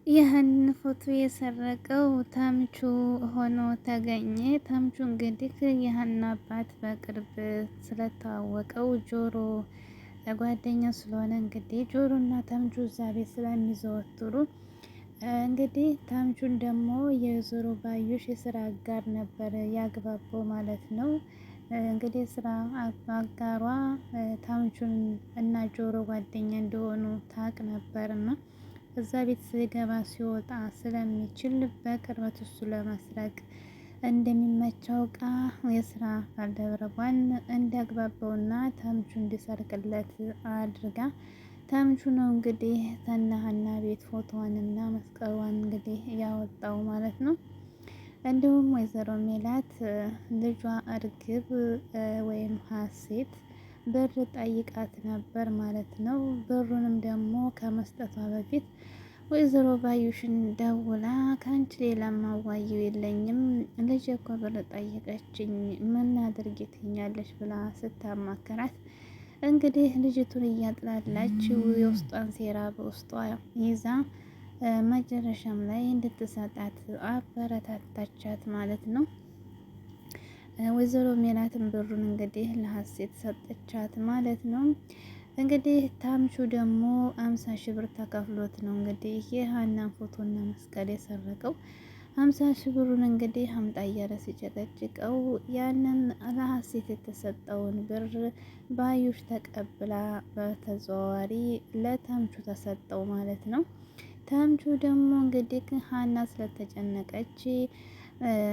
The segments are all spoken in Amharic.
ይህን ፎቶ የሰረቀው ተምቹ ሆኖ ተገኘ። ተምቹ እንግዲህ የሀና አባት በቅርብ ስለተዋወቀው ጆሮ ጓደኛ ስለሆነ እንግዲህ ጆሮና ተምቹ እዛ ቤት ስለሚዘወትሩ እንግዲህ ተምቹን ደግሞ የዞሮ ባዩሽ የስራ አጋር ነበር ያግባባው ማለት ነው። እንግዲህ ስራ አጋሯ ተምቹን እና ጆሮ ጓደኛ እንደሆኑ ታውቅ ነበርና እዛ ቤት ሲገባ ሲወጣ ስለሚችል በቅርበት እሱ ለመስረቅ እንደሚመቸው እቃ የስራ ባልደረቧን እንዲያግባባውና ተምቹ እንዲሰርቅለት አድርጋ ተምቹ ነው እንግዲህ ተናሀና ቤት ፎቶዋንና መስቀሏን እንግዲህ ያወጣው ማለት ነው። እንዲሁም ወይዘሮ ሜላት ልጇ እርግብ ወይም ሀሴት ብር ጠይቃት ነበር ማለት ነው። ብሩንም ደግሞ ከመስጠቷ በፊት ወይዘሮ ባዩሽን ደውላ ከአንቺ ሌላ ማዋየው የለኝም ልጅ እኮ ብር ጠየቀችኝ ምን አድርጊ ትኛለሽ ብላ ስታማከራት እንግዲህ ልጅቱን እያጥላላች የውስጧን ሴራ በውስጧ ይዛ መጨረሻም ላይ እንድትሰጣት አበረታታቻት ማለት ነው። ወይዘሮ ሜላትን ብሩን እንግዲህ ለሀሴት ሰጠቻት ማለት ነው። እንግዲህ ታምቹ ደግሞ 50 ሺህ ብር ተከፍሎት ነው እንግዲህ የሀናን ፎቶና መስቀል የሰረቀው። 50 ሺህ ብሩን እንግዲህ አምጣ እያለ ሲጨቀጭቀው ያንን ለሀሴት የተሰጠውን ብር ባዩሽ ተቀብላ በተዘዋዋሪ ለተምቹ ተሰጠው ማለት ነው። ተምቹ ደግሞ እንግዲህ ሀና ስለተጨነቀች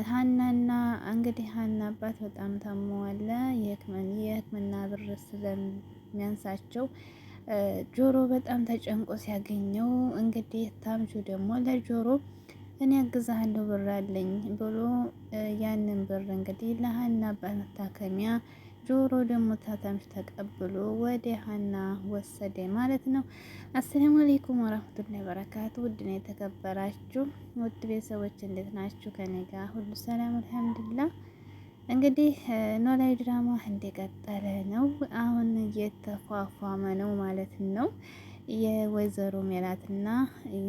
ሀናና እንግዲህ ሀና አባት በጣም ታመዋል። የሕክምና ብር ስለሚያንሳቸው ጆሮ በጣም ተጨንቆ ሲያገኘው እንግዲህ ተምቹ ደግሞ ለጆሮ እኔ አግዛለሁ ብር አለኝ ብሎ ያንን ብር እንግዲህ ለሀና አባት መታከሚያ ጆሮ ደግሞ ተምቹ ተቀብሎ ወደ ሀና ወሰደ ማለት ነው። አሰላሙ አለይኩም ወራህመቱላሂ ወበረካቱ። ውድና የተከበራችሁ ውድ ቤተሰቦች እንዴት ናችሁ? ከኔ ጋር ሁሉ ሰላም አልሐምዱሊላህ። እንግዲህ ኖላዊ ድራማ እንደቀጠለ ነው። አሁን እየተፏፏመ ነው ማለት ነው። የወይዘሮ ሜላትና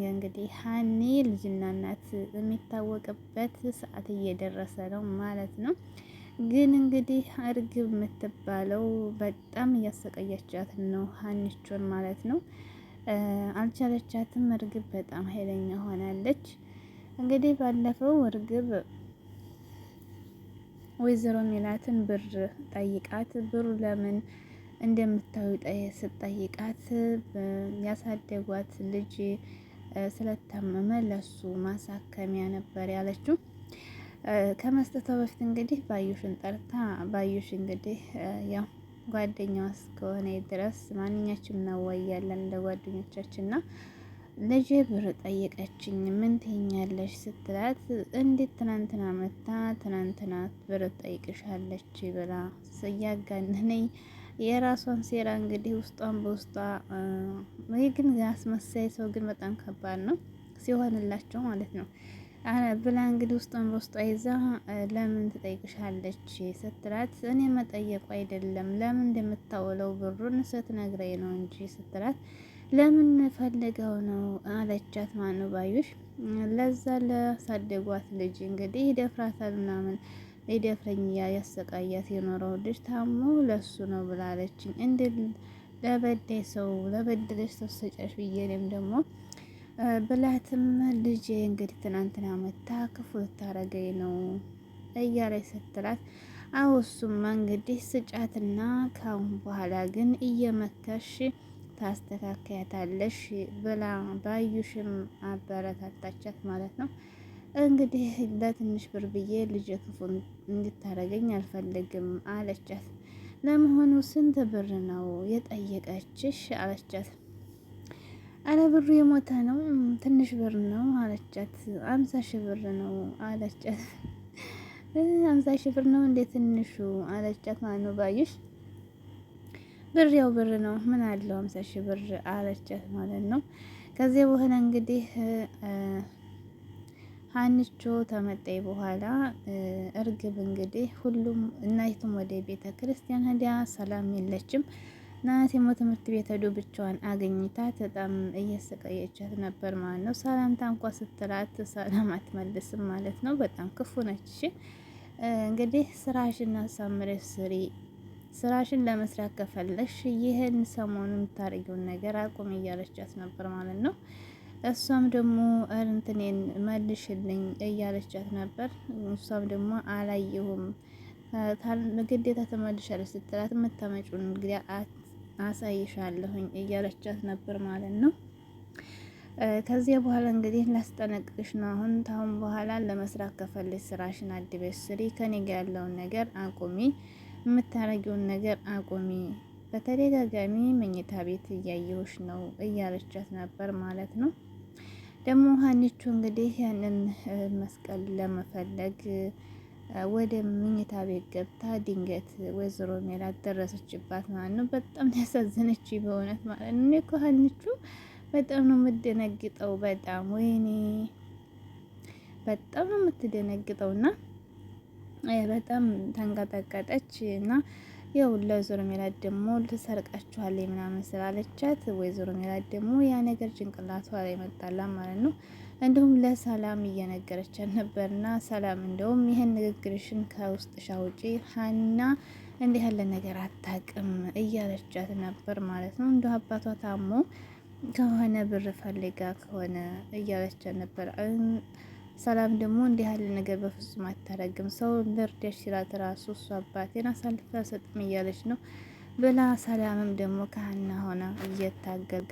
እንግዲህ ሀኒ ልጅና እናት የሚታወቅበት ሰዓት እየደረሰ ነው ማለት ነው። ግን እንግዲህ እርግብ የምትባለው በጣም እያሰቃየቻት ነው ሀኒቾን ማለት ነው። አልቻለቻትም። እርግብ በጣም ኃይለኛ ሆናለች። እንግዲህ ባለፈው እርግብ ወይዘሮ ሜላትን ብር ጠይቃት ብሩ ለምን እንደምታዩ ስትጠይቃት ያሳደጓት ልጅ ስለታመመ ለሱ ማሳከሚያ ነበር ያለችው። ከመስጠቷ በፊት እንግዲህ ባዩሽን ጠርታ ባዩሽ እንግዲህ ያው ጓደኛዋ እስከሆነ ድረስ ማንኛችንም እናዋያለን እንደ ጓደኞቻችን እና ልጄ ብር ጠየቀችኝ ምን ትይኛለሽ ስትላት እንዴት ትናንትና መታ ትናንትና ብር ጠይቅሻለች ብላ እያጋነነኝ የራሷን ሴራ እንግዲህ ውስጧን በውስጧ ወይ ግን አስመሳይ ሰው ግን በጣም ከባድ ነው ሲሆንላቸው ማለት ነው ብላ እንግዲህ ውስጧን በውስጧ ይዛ ለምን ትጠይቅሻለች ስትላት እኔ መጠየቁ አይደለም ለምን እንደምታውለው ብሩን ስትነግረኝ ነው እንጂ ስትላት ለምን ፈልገው ነው አለቻት። ማነው ባዩሽ ለዛ ለሳደጓት ልጅ እንግዲህ ይደፍራታል ምናምን ሊደፍረኝ ያሰቃያት የኖረው ልጅ ታሞ ለሱ ነው ብላለችኝ። እንደ ለበደይ ሰው ለበደለች ሰው ሰጫሽ ብዬ እኔም ደግሞ ብላትም ልጄ እንግዲህ ትናንትና መታ ክፉ ልታረገኝ ነው እያለች ስትላት አዎ እሱማ እንግዲህ ስጫትና ካሁን በኋላ ግን እየመከርሽ ታስተካከያታለሽ ብላ ባዩሽም አበረታታቻት ማለት ነው። እንግዲህ ለትንሽ ብር ብዬ ልጅ ክፉ እንድታረገኝ አልፈልግም አለቻት። ለመሆኑ ስንት ብር ነው የጠየቀችሽ አለቻት። አረ ብሩ የሞተ ነው ትንሽ ብር ነው አለቻት። 50 ሺህ ብር ነው አለቻት። 50 ሺህ ብር ነው እንዴት ትንሹ አለቻት። ማነው ባዩሽ ብር ያው ብር ነው ምን አለው 50 ሺህ ብር አለቻት ማለት ነው። ከዚህ በኋላ እንግዲህ ሀኒቾ ተመጣይ በኋላ እርግብ እንግዲህ ሁሉም እናይቱም ወደ ቤተ ክርስቲያን ሄዳ ሰላም የለችም። ናቲሞ ትምህርት ቤት ሄዶ ብቻዋን አገኝታት በጣም እየሰቃየቻት ነበር ማለት ነው። ሰላምታ እንኳ ስትላት ሰላም አትመልስም ማለት ነው። በጣም ክፉ ነች። እንግዲህ ስራሽን አሳምረሽ ስሪ፣ ስራሽን ለመስራት ከፈለሽ ይህን ሰሞኑን የምታደርጊውን ነገር አቁም እያለቻት ነበር ማለት ነው። እሷም ደግሞ እንትኔን መልሽልኝ እያለቻት ነበር። እሷም ደግሞ አላየሁም ግዴታ ተመልሻለች ስትላት የምታመጪውን እንግዲህ አሳይሻለሁኝ እያለቻት ነበር ማለት ነው። ከዚያ በኋላ እንግዲህ ላስጠነቅቅሽ ነው። አሁን በኋላ ለመስራት ከፈለሽ ስራሽን አድበሽ ስሪ፣ ከኔ ጋር ያለውን ነገር አቁሚ፣ የምታረጊውን ነገር አቁሚ፣ በተደጋጋሚ መኝታ ቤት እያየሁሽ ነው እያለቻት ነበር ማለት ነው። ደግሞ ሀኒቹ እንግዲህ ያንን መስቀል ለመፈለግ ወደ መኝታ ቤት ገብታ ድንገት ወይዘሮ ሜላት ደረሰችባት ማለት ነው። በጣም ያሳዘነች በእውነት ማለት ነው። እኔ እኮ ሀኒቹ በጣም ነው የምትደነግጠው። በጣም ወይኔ በጣም ነው የምትደነግጠው እና በጣም ተንቀጠቀጠች እና ያው ለወይዘሮ ሜላት ደግሞ ልሰርቃችኋለች ምናምን ስላለቻት ወይዘሮ ሜላት ደግሞ ያ ነገር ጭንቅላቷ ላይ መጣላ ማለት ነው። እንዲሁም ለሰላም እየነገረቻት ነበርና ሰላም እንደውም ይሄን ንግግርሽን ከውስጥሽ አውጪ፣ ሀና እንዲህ ያለ ነገር አታውቅም እያለቻት ነበር ማለት ነው። እንዲሁ አባቷ ታሞ ከሆነ ብር ፈልጋ ከሆነ እያለቻት ነበር። ሰላም ደግሞ እንዲህ ያለ ነገር በፍጹም አታረግም፣ ሰው ልርዳሽ ሲላት ራሱ እሱ አባቴን አሳልፌ አልሰጥም እያለች ነው ብላ ሰላምም ደግሞ ከሀና ሆና እየታገገ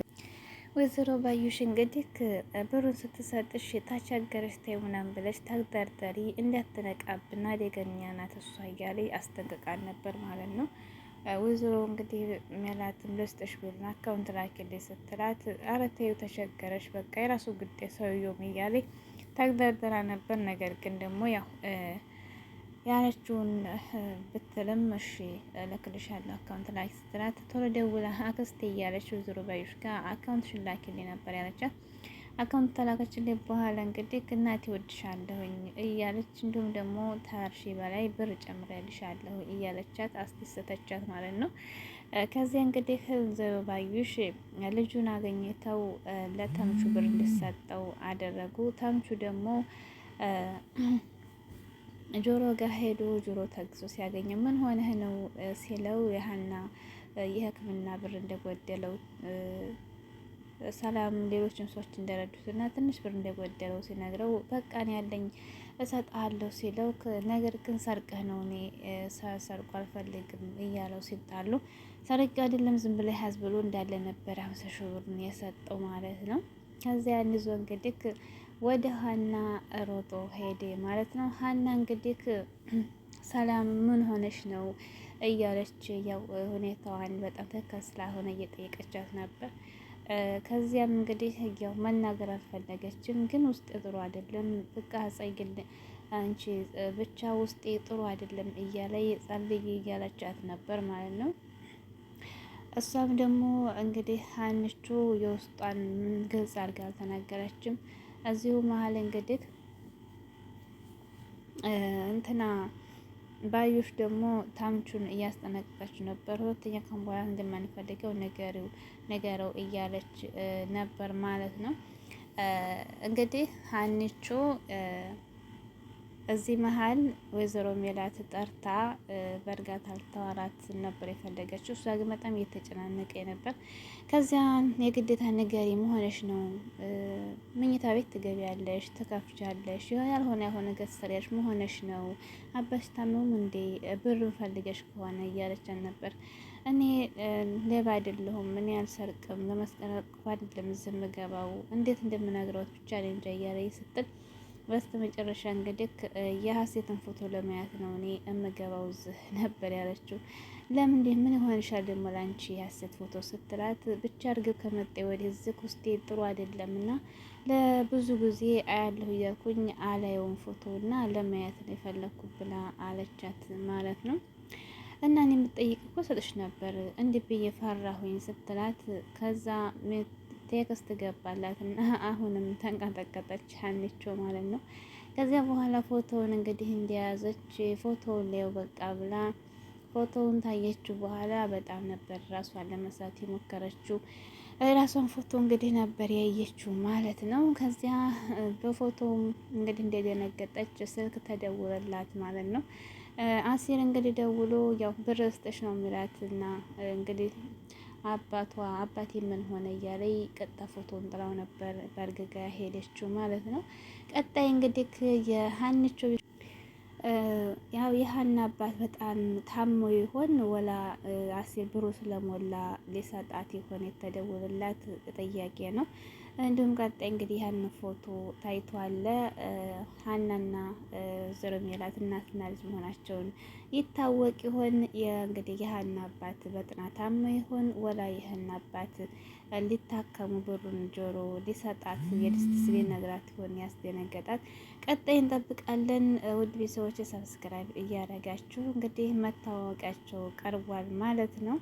ወይዘሮ ባዩሽ እንግዲህ ብሩን ስትሰጥሽ ታቸገረሽ ተይ ምናምን ብለሽ ታግደርደሪ እንዳትነቃብና አደገኛ ናት እሷ እያለ አስጠንቅቃት ነበር ማለት ነው። ወይዘሮ እንግዲህ ሜላትም ልስጥሽ ብሩን አካውንት ላኪልኝ ስትላት ኧረ ተይው ተቸገረሽ በቃ የራሱ ጉዳይ ሰውየውም እያለ ታግደርደራ ነበር። ነገር ግን ደግሞ ያው ያለችውን ብትልም እሺ እልክልሻለሁ አካውንት ላይ ስትላት ቶሎ ደውላ አክስቴ እያለች ወይዘሮ ባዩሽ ጋር አካውንትሽን ላኪልኝ ነበር ያለቻት። አካውንት ተላከችልኝ በኋላ እንግዲህ እናቴ እወድሻለሁኝ እያለች እንዲሁም ደግሞ ታርሺ በላይ ብር ጨምሬልሻለሁ እያለቻት አስደሰተቻት ማለት ነው። ከዚያ እንግዲህ ወይዘሮ ባዩሽ ልጁን አገኝተው ለተምቹ ብር እንዲሰጠው አደረጉ። ተምቹ ደግሞ ጆሮ ጋር ሄዶ ጆሮ ተግዞ ሲያገኘው ምን ሆነህ ነው ሲለው የሀና የሕክምና ብር እንደጎደለው ሰላም ሌሎችን ሰዎች እንደረዱት እና ትንሽ ብር እንደጎደለው ሲነግረው በቃ እኔ ያለኝ እሰጥሃለሁ ሲለው ነገር ግን ሰርቀህ ነው እኔ ሰርቆ አልፈልግም እያለው ሲጣሉ ሰርቄ አይደለም ዝም ብለህ ያዝ ብሎ እንዳለ ነበር 50 ሺህ ብር የሰጠው ማለት ነው። ከዚያ ይዞ እንግዲህ ወደ ሀና ሮጦ ሄደ ማለት ነው። ሀና እንግዲህ ሰላም ምን ሆነሽ ነው እያለች ያው ሁኔታዋን በጣም ተከስላ ሆነ እየጠየቀቻት ነበር። ከዚያም እንግዲህ ያው መናገር አልፈለገችም፣ ግን ውስጤ ጥሩ አይደለም በቃ ጸይል አንቺ ብቻ ውስጤ ጥሩ አይደለም እያለ ጸልይ እያለቻት ነበር ማለት ነው። እሷም ደግሞ እንግዲህ ሀንቹ የውስጧን ግልጽ አድርጋ አልተናገረችም። እዚሁ መሀል እንግዲህ እንትና ባዩሽ ደግሞ ታምቹን እያስጠነቀቀች ነበር። ሁለተኛ ቀን በኋላ እንደማንፈልገው ነገረው እያለች ነበር ማለት ነው። እንግዲህ ሀኒቾ እዚህ መሀል ወይዘሮ ሜላት ጠርታ በእርጋታ ልታወራት ነበር የፈለገችው። እሷ ግን በጣም እየተጨናነቀ ነበር። ከዚያ የግዴታ ንገሪ መሆንሽ ነው መኝታ ቤት ትገቢያለሽ፣ ትከፍቻለሽ፣ ያልሆነ ነገር ትሰሪያለሽ መሆንሽ ነው አባሽ ታመሙ እንዴ ብር ፈልገሽ ከሆነ እያለቻት ነበር። እኔ ሌባ አይደለሁም፣ እኔ አልሰርቅም፣ ለመስቀረቅ አይደለም ዝም ገባው እንዴት እንደምነግረው ብቻ እኔ እንጃ እያለኝ ስትል በስተ መጨረሻ እንግዲህ የሀሴትን ፎቶ ለማየት ነው እኔ እምገባው ዝህ ነበር ያለችው። ለምን ምን ሆነሻል ደግሞ ላንቺ የሀሴት ፎቶ ስትላት ብቻ እርግብ ከመጣ ወዲህ ዝህ ውስጤ ጥሩ አይደለም እና ለብዙ ጊዜ አያለሁ እያልኩኝ አላየውን ፎቶ እና ለማየት ነው የፈለኩ ብላ አለቻት ማለት ነው። እና እኔ የምትጠይቅ እኮ ሰጥሽ ነበር እንዲህ ብዬ ፈራሁኝ ስትላት ከዛ ቴክስት ገባላት እና አሁንም ተንቀጠቀጠች ሀኒቾ ማለት ነው። ከዚያ በኋላ ፎቶውን እንግዲህ እንደያዘች ፎቶውን ላየው በቃ ብላ ፎቶውን ታየችው በኋላ በጣም ነበር ራሷን ለመሳት የሞከረችው። ራሷን ፎቶ እንግዲህ ነበር ያየችው ማለት ነው። ከዚያ በፎቶው እንግዲህ እንደደነገጠች ስልክ ተደውለላት ማለት ነው። አሲር እንግዲህ ደውሎ ያው ብር ስጠሽ ነው የሚላት እና እንግዲህ አባቴ ምን ሆነ እያለ ቀጥታ ፎቶን ጥላው ነበር በእርግጋ ሄደችው ማለት ነው። ቀጣይ እንግዲህ የሀንቾ ያው የሀና አባት በጣም ታሞ ይሆን ወላ አሲር ብሩ ስለሞላ ሊሰጣት ይሆን የተደወለላት ጥያቄ ነው። እንዲሁም ቀጣይ እንግዲህ ያን ፎቶ ታይቷል። ሀናና ሜላት እናትና ልጅ መሆናቸውን ይታወቅ ይሆን? እንግዲህ የሀና አባት በጥናት ታሞ ይሆን ወላ የሀና አባት ሊታከሙ ብሩን ጆሮ ሊሰጣት የድስት ስሌ ነግራት ይሆን ያስደነገጣት? ቀጣይ እንጠብቃለን። ውድ ቤተሰቦች ሰብስክራይብ እያደረጋችሁ እንግዲህ መታወቂያቸው ቀርቧል ማለት ነው።